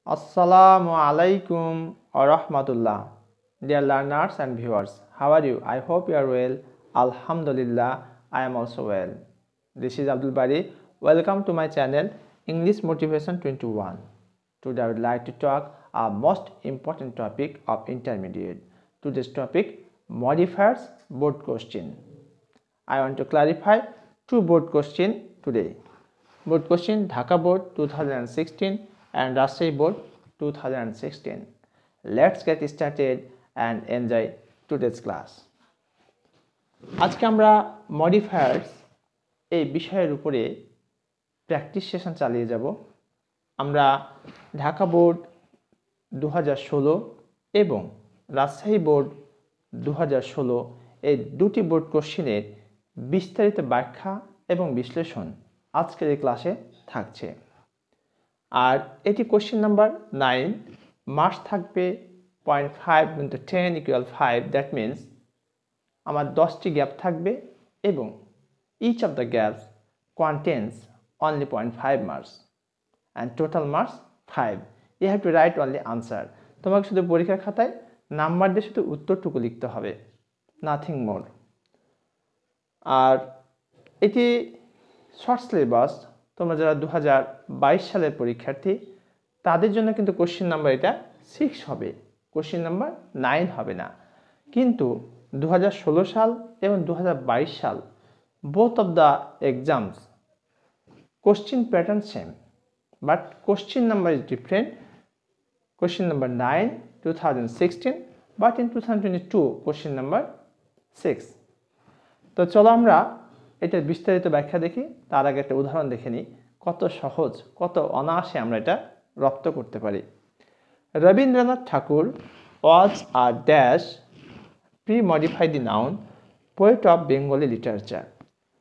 Assalamu alaikum wa rahmatullah. Dear learners and viewers, how are you? I hope you are well. Alhamdulillah, I am also well. This is Abdul Bari. Welcome to my channel English Motivation 21. Today I would like to talk a most important topic of intermediate. Today's topic, modifiers board question. I want to clarify two board questions today. Board question Dhaka Board 2016 and Rajshahi Board 2016. Let's get started and enjoy today's class. আজকে আমরা modifiers এই বিষয়ের উপরে practice session চালিয়ে যাব। আমরা Dhaka board 2016 এবং Rajshahi board 2016 এই দুটি বোর্ড কোশ্চেনের বিস্তারিত ব্যাখ্যা এবং বিশ্লেষণ আজকের এই ক্লাসে থাকছে। আর এটি কোশ্চেন নাম্বার 9, মার্কস থাকবে 0.5 × 10 = 5, দ্যাট মিনস আমার 10টি গ্যাপ থাকবে এবং each of the gaps contains only 0.5 marks and total marks 5. You have to write only answer. তোমাকে শুধু পরীক্ষার খাতায় নাম্বার দিয়ে শুধু উত্তরটুকু লিখতে হবে, নাথিং মোর। আর এটি শর্ট সিলেবাস, তোমরা যারা 2022 সালের পরীক্ষার্থী তাদের জন্য কিন্তু কোশ্চেন নাম্বার এটা 6 হবে, কোশ্চেন নাম্বার 9 হবে না। কিন্তু 2016 সাল এবং 2022 সাল both of the exams question pattern same but question number is different. Question number 9 2016 but in 2022 question number 6. তো চলো আমরা এটার বিস্তারিত ব্যাখ্যা দেখি। তার আগে একটা উদাহরণ দেখে নিই, কত সহজ, কত অনায়াসে আমরা এটা রপ্ত করতে পারি। রবীন্দ্রনাথ ঠাকুর was a dash pre-modify the noun poet of Bengali literature.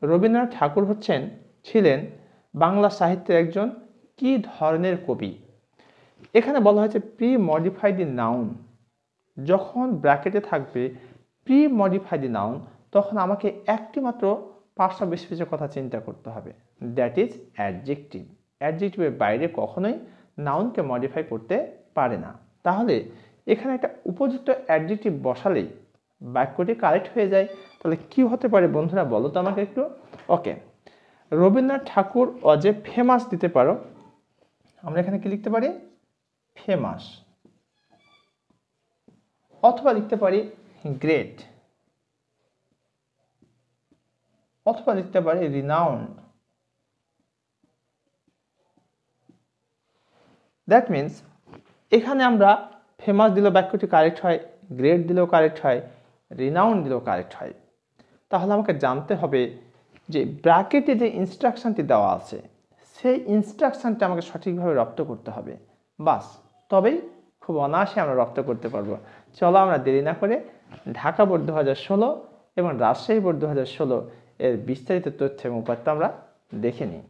Rabindranath Thakur ছিলেন বাংলা সাহিত্যের একজন কি ধরনের কবি? এখানে বলা হয়েছে প্রি মডিফাই দি নাউন। যখন ব্র্যাকেটে থাকবে প্রি মডিফাই দি নাউন তখন আমাকে একটি মাত্র পার্টস অফ স্পিচের কথা চিন্তা করতে হবে, দ্যাট ইজ অ্যাডজেক্টিভ। অ্যাডজেক্টিভের বাইরে কখনোই নাউনকে মডিফাই করতে পারে না। তাহলে এখানে একটা উপযুক্ত অ্যাডজেক্টিভ বসালেই বাক্যটি কারেক্ট হয়ে যায়। তাহলে কি হতে পারে বন্ধুরা, বলো তো আমাকে একটু। ওকে, রবীন্দ্রনাথ ঠাকুর ওয়াজ এ ফেমাস দিতে পারো, আমরা এখানে কি লিখতে পারি? ফেমাস। অথবা লিখতে পারি গ্রেট, অথবা লিখতে পারি রিনাউন্ড। দ্যাট মিনস এখানে আমরা ফেমাস দিলেও বাক্যটি কারেক্ট হয়, গ্রেট দিলেও কারেক্ট হয়, রিনাউন্ড দিলেও কারেক্ট হয়। তাহলে আমাকে জানতে হবে যে ব্র্যাকেটে যে ইনস্ট্রাকশনটি দেওয়া আছে সেই ইনস্ট্রাকশনটা আমাকে সঠিকভাবে রপ্ত করতে হবে, বাস তবেই খুব অনায়াসে আমরা রপ্ত করতে পারবো। চলো আমরা দেরি না করে ঢাকা বোর্ড 2016 এবং রাজশাহী বোর্ড 2016 এর বিস্তারিত তথ্য এবং উপাত্ত আমরা দেখে নিই।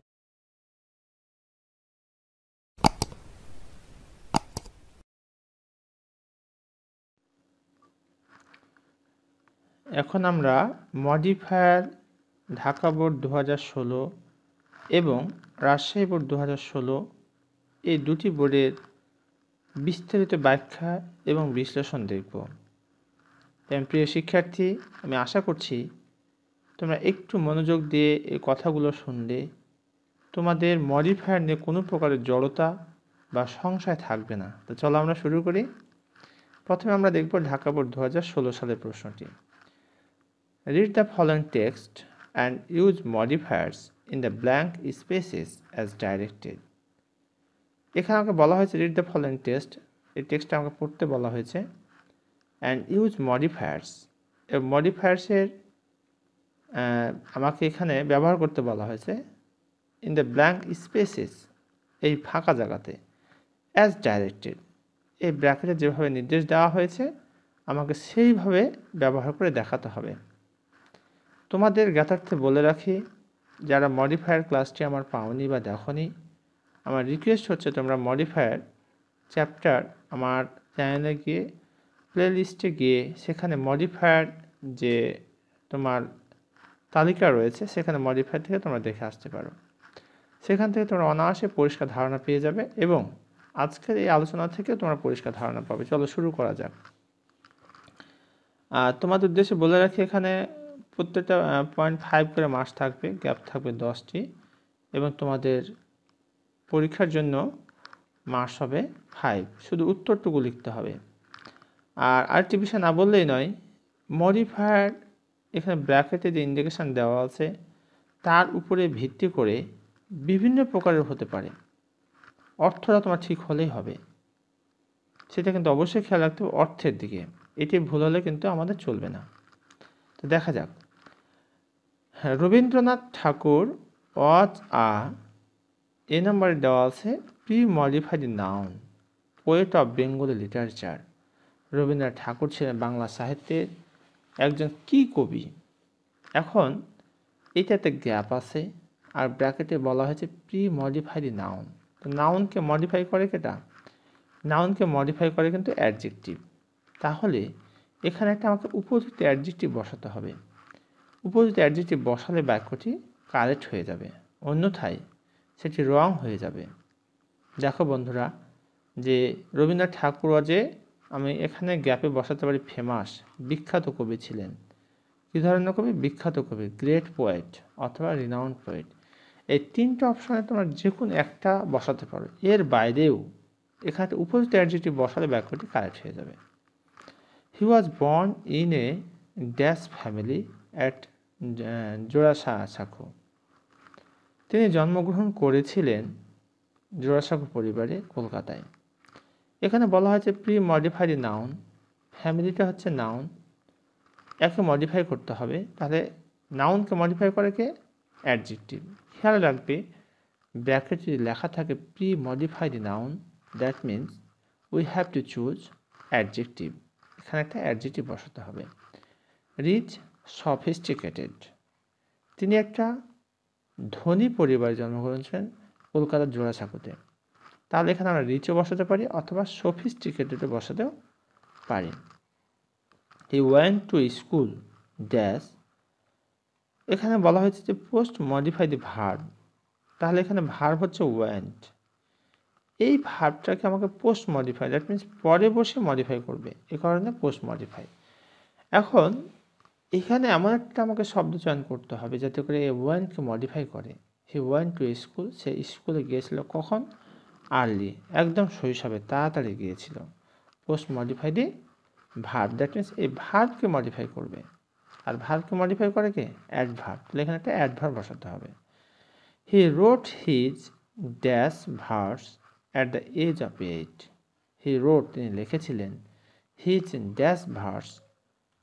এখন আমরা মডিফায়ার ঢাকা বোর্ড 2016 এবং রাজশাহী বোর্ড 2016 এই দুটি বোর্ডের বিস্তারিত ব্যাখ্যা এবং বিশ্লেষণ দেখব। প্রিয় শিক্ষার্থী, আমি আশা করছি তোমরা একটু মনোযোগ দিয়ে এই কথাগুলো শুনলে তোমাদের মডিফায়ার নিয়ে কোনো প্রকারের জড়তা বা সংশয় থাকবে না। তো চলো আমরা শুরু করি। প্রথমে আমরা দেখব ঢাকা বোর্ড 2016 সালের প্রশ্নটি। Read the following text and use modifiers in the blank spaces as directed. এখানে আমাকে বলা হয়েছে read the following text, এই টেক্সটটা আমাকে পড়তে বলা হয়েছে, and use modifiers। এই মডিফায়ার্সের আমাকে এখানে ব্যবহার করতে বলা হয়েছে in the blank spaces, এই ফাঁকা জায়গাতে, as directed, এই ব্র্যাকেটে যেভাবে নির্দেশ দেওয়া হয়েছে আমাকে সেইভাবে ব্যবহার করে দেখাতে হবে। তোমাদের জ্ঞাতার্থে বলে রাখি, যারা মডিফায়ার ক্লাসটি আমার পাওনি বা দেখোনি, আমার রিকোয়েস্ট হচ্ছে তোমরা মডিফায়ার চ্যাপ্টার আমার চ্যানেলে গিয়ে প্লেলিস্টে গিয়ে সেখানে মডিফায়ার যে তোমার তালিকা রয়েছে সেখানে মডিফায়ার থেকে তোমরা দেখে আসতে পারো। সেখান থেকে তোমরা অনায়াসে পরিষ্কার ধারণা পেয়ে যাবে এবং আজকের এই আলোচনা থেকে তোমরা পরিষ্কার ধারণা পাবে। চলো শুরু করা যাক। তোমাদের উদ্দেশ্যে বলে রাখি, এখানে প্রত্যেকটা 0.5 করে মার্কস থাকবে, গ্যাপ থাকবে 10টি, এবং তোমাদের পরীক্ষার জন্য মার্কস হবে 5। শুধু উত্তরটুকু লিখতে হবে। আর আরেকটি বিষয় না বললেই নয়, মডিফায়ার এখানে ব্র্যাকেটে যে ইন্ডিকেশন দেওয়া আছে তার উপরে ভিত্তি করে বিভিন্ন প্রকারের হতে পারে। অর্থটা তোমার ঠিক হলেই হবে, সেটা কিন্তু অবশ্যই খেয়াল রাখতে হবে অর্থের দিকে। এটি ভুল হলে কিন্তু আমাদের চলবে না। তো দেখা যাক। রবীন্দ্রনাথ ঠাকুর ওয়াজ এ নম্বরে দেওয়া আছে pre modified noun poet of Bengali literature. Rabindranath Thakur ছিলেন বাংলা সাহিত্যের একজন কি কবি। এখন এটাতে গ্যাপ আছে, আর ব্র্যাকেটে বলা হয়েছে প্রি-মডিফাইড নাউন। তো নাউনকে মডিফাই করে কেটা? নাউনকে মডিফাই করে কিন্তু অ্যাডজেক্টিভ। তাহলে এখানে একটা আমাকে উপযুক্ত অ্যাডজেক্টিভ বসাতে হবে। উপযুক্ত অ্যাডজেক্টিভ বসালে বাক্যটি কারেক্ট হয়ে যাবে, অন্যথায় সেটি রং হয়ে যাবে। দেখো বন্ধুরা, যে রবীন্দ্রনাথ ঠাকুর যে আমি এখানে গ্যাপে বসাতে পারি ফেমাস, বিখ্যাত কবি ছিলেন। কী ধরনের কবি? বিখ্যাত কবি, গ্রেট পোয়েট অথবা রিনাউন্ড পোয়েট। এই তিনটা অপশানে তোমরা যে কোনো একটা বসাতে পারো। এর বাইরেও এখানে উপযুক্ত অ্যাডজেক্টিভ বসালে বাক্যটি কারেক্ট হয়ে যাবে। He was born in a dash family at Jorasanko. তিনি জন্মগ্রহণ করেছিলেন জোড়াসাঁকো পরিবারে, কলকাতায়। এখানে বলা হয়েছে প্রি-মডিফাইড নাউন, ফ্যামিলিটা হচ্ছে নাউন, একে মডিফাই করতে হবে। তাহলে নাউনকে মডিফাই করে কে? অ্যাডজেক্টিভ। খেয়াল রাখবে, ব্র্যাকেট যদি লেখা থাকে pre-modified noun, that means we have to choose adjective. এখানে একটা অ্যাডজেক্টিভ বসাতে হবে। রিচ সফিস্টিকেটেড, তিনি একটা ধনী পরিবারে জন্মগ্রহণ করেছিলেন কলকাতার জোড়াসাঁকোতে। তাহলে এখানে আমরা রিচও বসাতে পারি অথবা সফিস্টিকেটেডও বসাতেও পারি। হি ওয়েন্ট টু স্কুল ড্যাশ, এখানে বলা হয়েছে যে পোস্ট মডিফাইড ভার্ব। তাহলে এখানে ভার্ব হচ্ছে ওয়েন্ট। এই ভার্বটাকে আমাকে পোস্ট মডিফাই, দ্যাট মিনস পরে বসে মডিফাই করবে, এ কারণে পোস্ট মডিফাই। এখন এখানে এমন একটা আমাকে শব্দ চয়ন করতে হবে যাতে করে এই ওয়েন্টকে মডিফাই করে। হি ওয়েন্ট টু স্কুল, সে স্কুলে গিয়েছিল কখন? আর্লি, একদম শৈশবে, তাড়াতাড়ি গিয়েছিল। Post modified verb, that means এই ভার্বকে মডিফাই করবে। আর ভার্বকে মডিফাই করে কে? অ্যাডভার্ব। তাহলে এখানে একটা অ্যাডভার্ব বসাতে হবে। He wrote his dash verse at the age of 8। He wrote, তিনি লিখেছিলেন, হিজ ড্যাশ ভার্স,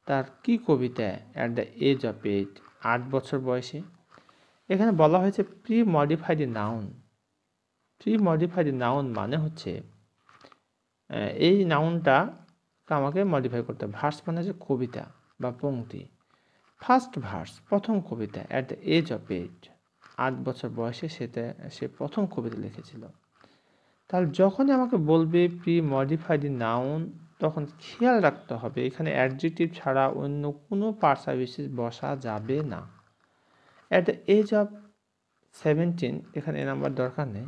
তার কি কবিতা, অ্যাট দ্য এজ অফ 8, 8 বছর বয়সে। এখানে বলা হয়েছে প্রি-মডিফাইড নাউন। প্রি-মডিফাইড নাউন মানে হচ্ছে এই নাউনটা আমাকে মডিফাই করতে হবে। ভার্স মানে হচ্ছে কবিতা বা পংক্তি। ফার্স্ট ভার্স, প্রথম কবিতা, অ্যাট দ্য এজ অফ 8, 8 বছর বয়সে সে প্রথম কবিতা লিখেছিল। তাহলে যখনই আমাকে বলবে প্রি-মডিফাইড নাউন, তখন খেয়াল রাখতে হবে এখানে অ্যাডজেক্টিভ ছাড়া অন্য কোনো পার্টস বসা যাবে না। অ্যাট দ্য এজ অফ 17, এখানে এ নাম্বার দরকার নেই।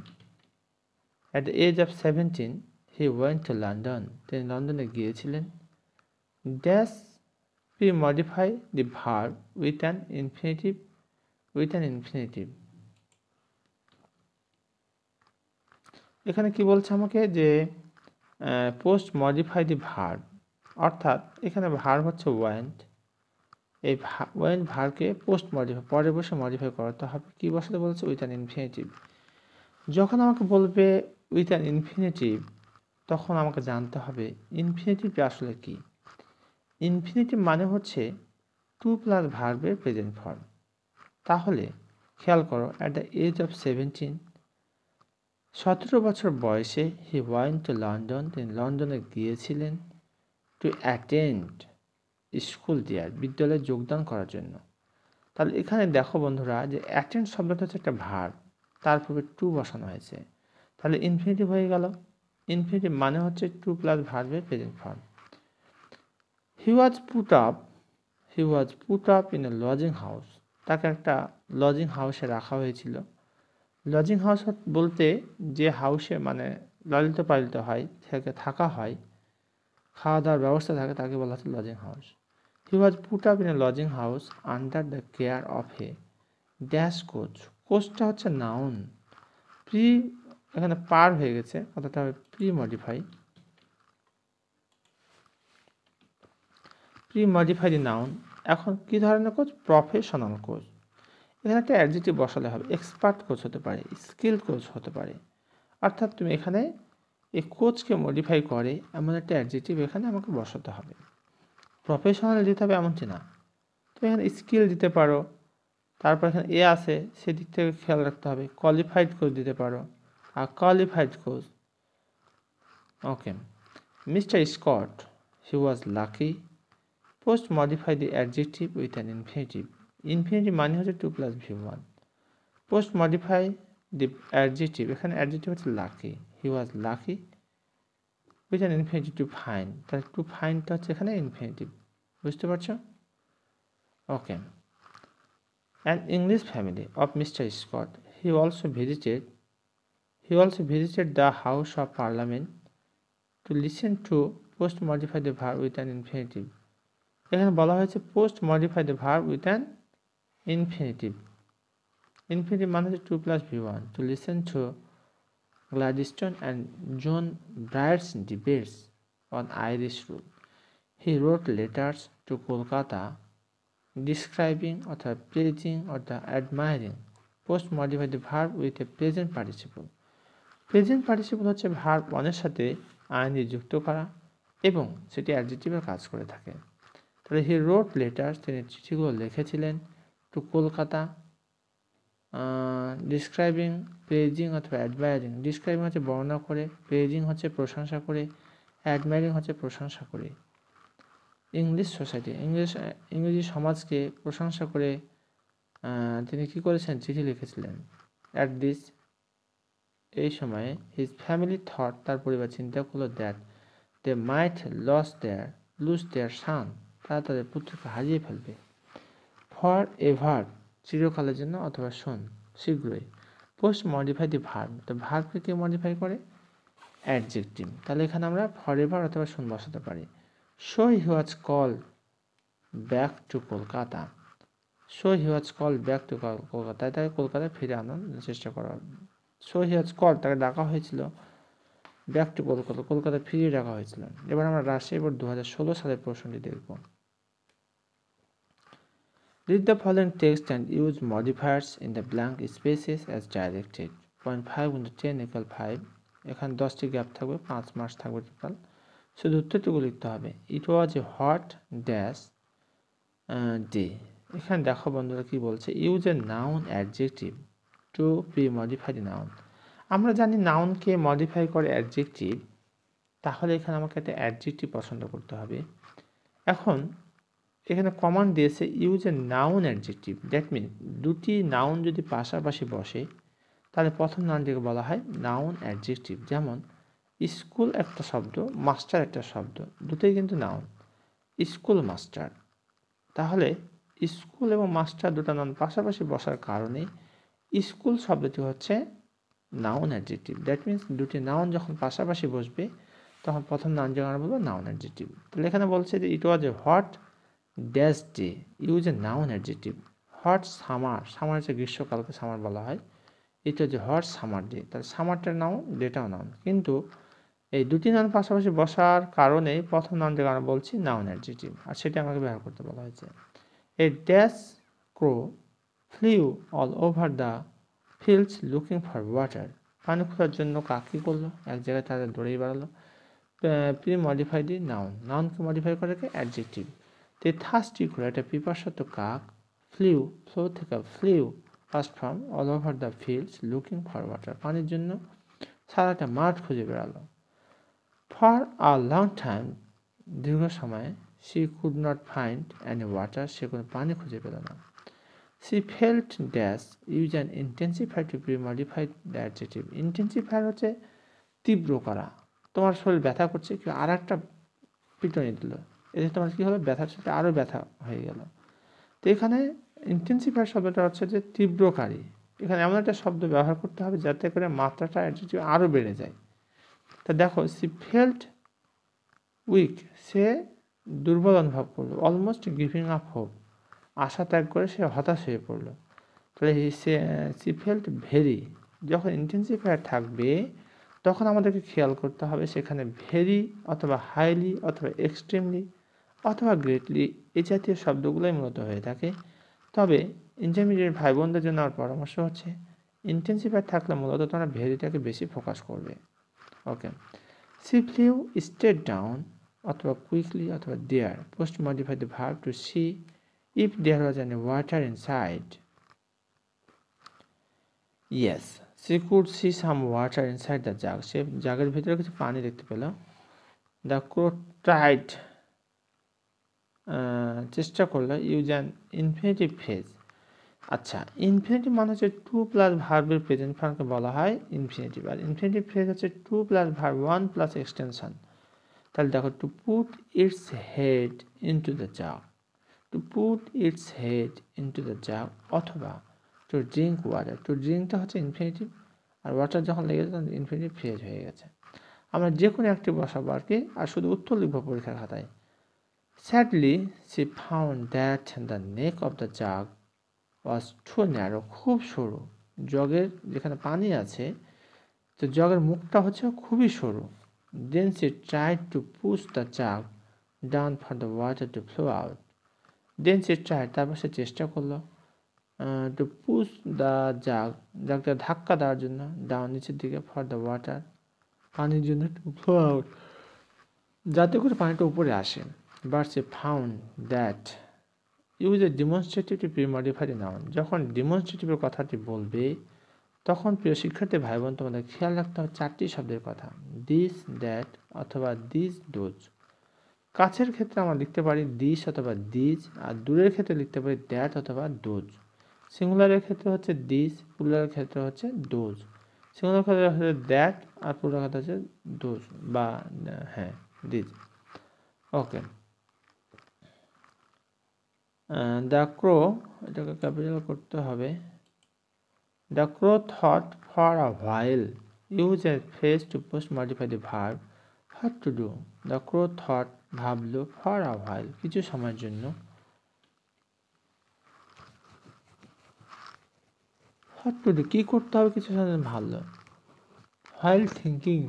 At the age of 17 he went to London, তিনি লন্ডনে গিয়েছিলেন। Dash premodify the verb with an infinitive. এখানে কি বলছে আমাকে যে পোস্ট মডিফাই দি ভার্ব, অর্থাৎ এখানে ভার্ব হচ্ছে ওয়েন্ট। এই ওয়েন্ট ভার্বকে পোস্ট মডিফাই, পরে বসে মডিফাই করাতে হবে। কি বসাতে বলছে? With an infinitive. যখন আমাকে বলবে উইথ অ্যান ইনফিনিটিভ, তখন আমাকে জানতে হবে ইনফিনিটিভটা আসলে কি। ইনফিনিটিভ মানে হচ্ছে 2 প্লাস ভার্বের প্রেজেন্ট ফর্ম। তাহলে খেয়াল করো, অ্যাট দ্য এজ অফ 17, 17 বছর বয়সে, হি ওয়েন্ট টু লন্ডন, তিনি লন্ডনে গিয়েছিলেন, টু অ্যাটেন্ড স্কুল দেয়ার, বিদ্যালয়ে যোগদান করার জন্য। তাহলে এখানে দেখো বন্ধুরা যে অ্যাটেন্ড শব্দটা হচ্ছে একটা ভার্ব, তার পূর্বে টু বসানো হয়েছে, তাহলে ইনফিনিটিভ হয়ে গেল। ইনফিনিটিভ মানে হচ্ছে 2 প্লাস ভার্বের present form. He was put up in a lodging house, তাকে একটা লজিং হাউসে রাখা হয়েছিল। লজিং হাউস বলতে যে হাউসে মানে লালিত পালিত হয়, থেকে থাকা হয়, খাওয়া দাওয়ার ব্যবস্থা থাকে, তাকে বলা হচ্ছে lodging house. He was put up in a lodging house under the care of a dash coach. কোচটা হচ্ছে নাউন, প্রি এখানে পার হয়ে গেছে, কথাটা হবে pre modify. Pre modify the noun. এখন কি ধরনের কোচ? Professional coach. এখানে একটা অ্যাডজেক্টিভ বসালে হবে। এক্সপার্ট কোচ হতে পারে, স্কিল কোচ হতে পারে। অর্থাৎ তুমি এখানে এই কোচকে মডিফাই করে এমন একটা অ্যাডজেক্টিভ এখানে আমাকে বসাতে হবে। প্রফেশনাল দিতে হবে এমনটি না, তুমি এখানে স্কিল দিতে পারো। তারপর এখানে এ আছে, সেদিক থেকে খেয়াল রাখতে হবে। কোয়ালিফাইড কোচ দিতে পারো, আর qualified coach. Okay, mister Scott he was lucky. Post modify the adjective with an infinitive. Infinitive মানে হচ্ছে 2 + V1। Post modify the adjective, এখানে অ্যাডজেক্টিভ হচ্ছে lucky. He was lucky with an infinitive to find. তাহলে to ফাইন্ডটা হচ্ছে এখানে infinitive, বুঝতে পারছো? Okay, an English family of mister Scott he also visited the house of parliament to listen to post modify the verb with an infinitive. এখানে বলা হয়েছে post modify the verb with an infinitive. Infinitive মানে হচ্ছে 2 + V1। Two listen two Gladstone and John Bright's debates on Irish rule. He wrote letters to Kolkata describing or praising or admiring. Post modify the verb with a present participle. Present participle হচ্ছে verb ওয়ানের সাথে ING যুক্ত করা এবং সেটি অ্যাডজেক্টিভের কাজ করে থাকে। তাহলে হি রোট লেটার্স, তিনি চিঠিগুলো লিখেছিলেন। টু কলকাতা, ডিসক্রাইবিং, প্রেজিং অথবা অ্যাডমায়ারিং। ডিসক্রাইবিং হচ্ছে বর্ণনা করে, প্রেজিং হচ্ছে প্রশংসা করে, অ্যাডমায়ারিং হচ্ছে প্রশংসা করে। ইংলিশ সোসাইটি, ইংরেজি সমাজকে প্রশংসা করে তিনি কি করেছেন? চিঠি লিখেছিলেন। অ্যাট দিস, এই সময়ে, হিজ ফ্যামিলি থট, তার পরিবার চিন্তা করলো, দ্যাট দে মাইট লুজ দেয়ার সান, তারা তাদের পুত্রকে হারিয়ে ফেলবে। ফর এভার, চিরকালের জন্য, অথবা শোন, শীঘ্রই। পোস্ট মডিফাই দি ভার্ব, তো ভার্বকে কে মডিফাই করে? অ্যাডজেক্টিভ। তাহলে এখানে আমরা ফর এভার অথবা শোন বসাতে পারি। So he was called back to Kolkata. So he was called back to Kolkata, তাকে কলকাতায় ফিরে আনার চেষ্টা করা। সো হি ওয়াজ কল্ড, তাকে ডাকা হয়েছিল, ব্যাক টু কলকাতা, কলকাতায় ফিরিয়ে ডাকা হয়েছিল। এবার আমরা রাজশাহী বোর্ড 2016 সালের প্রশ্নটি দেখব। Read the following text and use modifiers in the blank spaces as directed. 0.5 × 10 = 5। এখানে 10টি গ্যাপ থাকবে, 5 মার্কস থাকবে টোটাল। শুধু উত্তরটুকু লিখতে হবে। It was a hot dash day. এখানে দেখো বন্ধুরা কি বলছে, use a noun adjective to premodify the noun. আমরা জানি নাউনকে মডিফাই করে অ্যাডজেক্টিভ, তাহলে এখানে আমাকে একটা অ্যাডজেক্টিভ পছন্দ করতে হবে। এখন এখানে কমান্ড দিয়েছে use a noun adjective. That mean দুটি নাউন যদি পাশাপাশি বসে তাহলে প্রথম নাউনটিকে বলা হয় নাউন অ্যাডজেক্টিভ। যেমন স্কুল একটা শব্দ, মাস্টার একটা শব্দ, দুটোই কিন্তু নাউন। স্কুল মাস্টার, তাহলে স্কুল এবং মাস্টার দুটো নাউন পাশাপাশি বসার কারণে স্কুল শব্দটি হচ্ছে নাউন অ্যাডজেক্টিভ। দ্যাট মিনস দুটি নাউন যখন পাশাপাশি বসবে তখন প্রথম নাউনটিকে আমরা বলবো নাউন অ্যাডজেক্টিভ। তাহলে এখানে বলছে যে it was a hot dash day, use a noun adjective. Hot summer, summer হচ্ছে গ্রীষ্মকালকে সামার বলা হয়। এটা হচ্ছে হট সামার ডে, তাহলে সামারটার নাউন, ডেটাও নাউন। কিন্তু এই দুটি নাউন পাশাপাশি বসার কারণে প্রথম নাউনটাকে আমরা বলছি নাউন অ্যাডজেক্টিভ, আর সেটা আমাকে ব্যবহার করতে বলা হয়েছে। A dash crow flew all over the fields looking for water. পানি খোঁজার জন্য কাক কী করলো? এক জায়গায় তাদের দৌড়েই বেড়ালো। প্রি-মডিফাই দি নাউন, নাউনকে মডিফাই করে অ্যাডজেক্টিভ। তে থার্স্টি ক্রো, একটা পিপাসার্ত কাক, ফ্লিউ, ফ্লো থেকে flew, first form, all over the fields looking for water, পানির জন্য সারাটা মাঠ খুঁজে বেড়ালো। ফর আ লং টাইম, দীর্ঘ সময়, she could not find any water, সে কোনো পানি খুঁজে পেল না। She felt dash, use an intensifier to premodify the adjective. Intensifier হচ্ছে তীব্র করা। তোমার শরীর ব্যথা করছে, কেউ আর একটা পিটুনি দিল, এতে তোমার কী হলো? ব্যথার সাথে আরও ব্যথা হয়ে গেল। তো এখানে ইন্টেন্সিফায়ার শব্দটা হচ্ছে যে তীব্রকারী। এখানে এমন একটা শব্দ ব্যবহার করতে হবে যাতে করে মাত্রাটা অ্যাডজেক্টিভ আরও বেড়ে যায়। তা দেখো সি ফেল্ট উইক, সে দুর্বল অনুভব করলো। অলমোস্ট গিভিং আপ হোপ, আশা ত্যাগ করে সে হতাশ হয়ে পড়লো। তাহলে সি ফেল্ট ভেরি, যখন ইন্টেন্সিফায়ার থাকবে তখন আমাদেরকে খেয়াল করতে হবে সেখানে ভেরি অথবা হাইলি অথবা এক্সট্রিমলি অথবা গ্রেটলি এই জাতীয় শব্দগুলোই মূলত হয়ে থাকে। তবে ইন্টারমিডিয়েট ভাই বোনদের জন্য আমার পরামর্শ হচ্ছে ইন্টেন্সিফায়ার থাকলে মূলত তোমরা ভেরিটাকে বেশি ফোকাস করবে। Okay, she flew straight down অথবা কুইকলি অথবা there post modify the verb to see if there was any water inside. Yes, she could see some water inside the jug, সে জাগের ভিতরে কিছু পানি দেখতে পেল। দ্য ক্রো ট্রাইড, চেষ্টা করলো। Use an infinitive phrase. আচ্ছা, ইনফিনিটিভ মানে হচ্ছে টু প্লাস ভার্বের প্রেজেন্ট ফর্মকে বলা হয় ইনফিনিটিভ, আর ইনফিনিটিভ ফ্রেজ হচ্ছে to plus verb one plus extension. তাহলে দেখো, to put its head into the jug, to put its head into the jug, অথবা টু ড্রিঙ্ক ওয়াটার। টু ড্রিঙ্কটা হচ্ছে ইনফিনিটিভ, আর ওয়াটার যখন লেগেছে তখন ইনফিনিটিভ ফ্রেজ হয়ে গেছে। আমরা যে কোনো একটি বসাবো আর কি, আর শুধু উত্তর লিখবো পরীক্ষার খাতায়। Sadly she found that the neck of the jug was too narrow, খুব সরু। জগের যেখানে পানি আছে তো জগের মুখটা হচ্ছে খুবই সরু। Then she tried to push the jug down for the water to flow out. Then she tried, তারপর সে চেষ্টা করলো টু পুশ দ্য জাগ, জাগটা ধাক্কা দেওয়ার জন্য, ডাউন নিচের দিকে, ফর দ্য ওয়াটার পানির জন্য, টু ফ্লো আউট যাতে করে পানিটা উপরে আসে। But she found that use a demonstrative to premodify noun. যখন ডেমনস্ট্রেটিভের কথাটি বলবে তখন প্রিয় শিক্ষার্থী ভাই বোন তোমাদের খেয়াল রাখতে হবে চারটি শব্দের কথা, দিস, দ্যাট অথবা দিস, দোজ। কাছের ক্ষেত্রে আমরা লিখতে পারি দিস অথবা দিস, আর দূরের ক্ষেত্রে লিখতে পারি দ্যাট অথবা দোজ। সিঙ্গুলারের ক্ষেত্রে হচ্ছে দিস, প্লুরালের ক্ষেত্রে হচ্ছে দোজ। সিঙ্গুলার ক্ষেত্রে হচ্ছে দ্যাট, আর প্লুরাল ক্ষেত্রে হচ্ছে দোজ বা হ্যাঁ দিস। ওকে, দ্য ক্রো, এটাকে ক্যাপিটাল করতে হবে। The crow thought for a while, use a phrase to post modify the verb what to do. The crow thought, ভাবলো, ফর আ হোয়াইল, কিছু সময়ের জন্য। হোয়াট টু ডু, কী করতে হবে কিছু সময়ের জন্য ভাবলো। হোয়াইল থিঙ্কিং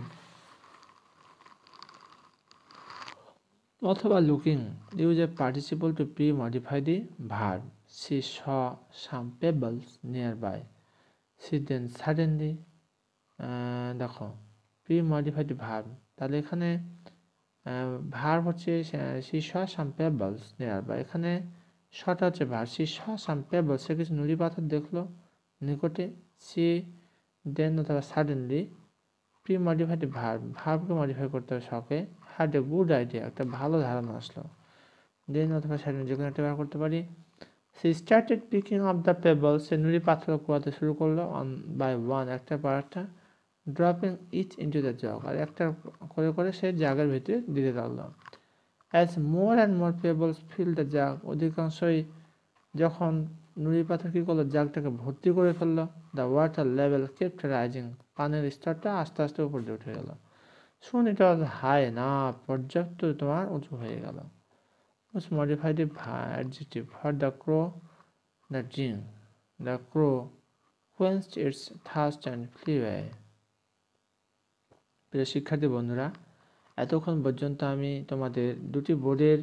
অথবা looking, use a participle to pre modify the verb. She saw some pebbles nearby, she then suddenly. দেখো, প্রি মডিফাইড ভার্ব, তাহলে এখানে ভার্ব হচ্ছে she saw some pebbles nearby, এখানে শটা হচ্ছে verb. She saw some pebbles, সে কিছু নুড়ি পাথর দেখলো নিকটে। সি দেন অথবা সাডেনলি প্রি মডিফাইড ভার্ব, ভার্বকে মডিফাই করতে হবে শখে। হ্যাড এ গুড আইডিয়া, একটা ভালো ধারণা আসলো। দেন অথবা সাডেনলি যে কোনো একটা ব্যবহার করতে পারি। She started picking up the pebbles, সে নুড়ি পাথর কুড়াতে শুরু করলো অন বাই ওয়ান, একটা পর একটা। Dropping each into the jug, আর একটা করে করে সে জাগের ভিতরে দিতে লাগলো। As more and more pebbles fill the jug, অধিকাংশই যখন নুড়ি পাথর কী করলো, জাগটাকে ভর্তি করে ফেললো। The water level kept rising, পানির স্তরটা আস্তে আস্তে উপর দিয়ে উঠে গেল। শুন, এটা হাই না, পর্যাপ্ত তোমার উঁচু হয়ে গেল। Most modified adjective for the crow, the drink. The crow quenched its thirst and flew away. প্রিয় শিক্ষার্থী বন্ধুরা, এতক্ষণ পর্যন্ত আমি তোমাদের দুটি বোর্ডের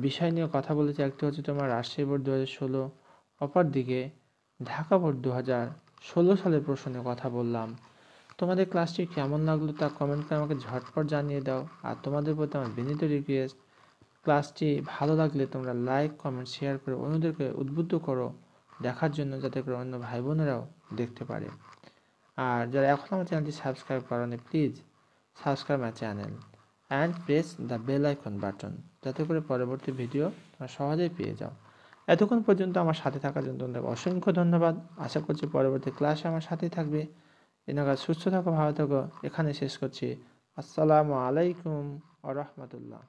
বিষয় নিয়ে কথা বলেছি। একটি হচ্ছে তোমার রাজশাহী বোর্ড 2016, অপরদিকে ঢাকা বোর্ড 2016 সালের প্রশ্ন নিয়ে কথা বললাম। তোমাদের ক্লাসটি কেমন লাগলো তা কমেন্ট করে আমাকে ঝটপট জানিয়ে দাও। আর তোমাদের প্রতি আমার বিনীত রিকোয়েস্ট, ক্লাসটি ভালো লাগলে তোমরা লাইক, কমেন্ট, শেয়ার করে অন্যদেরকে উদ্বুদ্ধ করো দেখার জন্য, যাতে করে অন্য ভাই বোনেরাও দেখতে পারে। আর যারা এখন আমার চ্যানেলটি সাবস্ক্রাইব করেনি, please subscribe my channel and press the bell icon button, যাতে করে পরবর্তী ভিডিও তোমরা সহজেই পেয়ে যাও। এতক্ষণ পর্যন্ত আমার সাথে থাকার জন্য তোমাদের অসংখ্য ধন্যবাদ। আশা করছি পরবর্তী ক্লাসে আমার সাথেই থাকবে। এনারা সুস্থ থাকো, ভালো থাকো। এখানে শেষ করছি। আসসালামু আলাইকুম ওয়া রাহমাতুল্লাহ।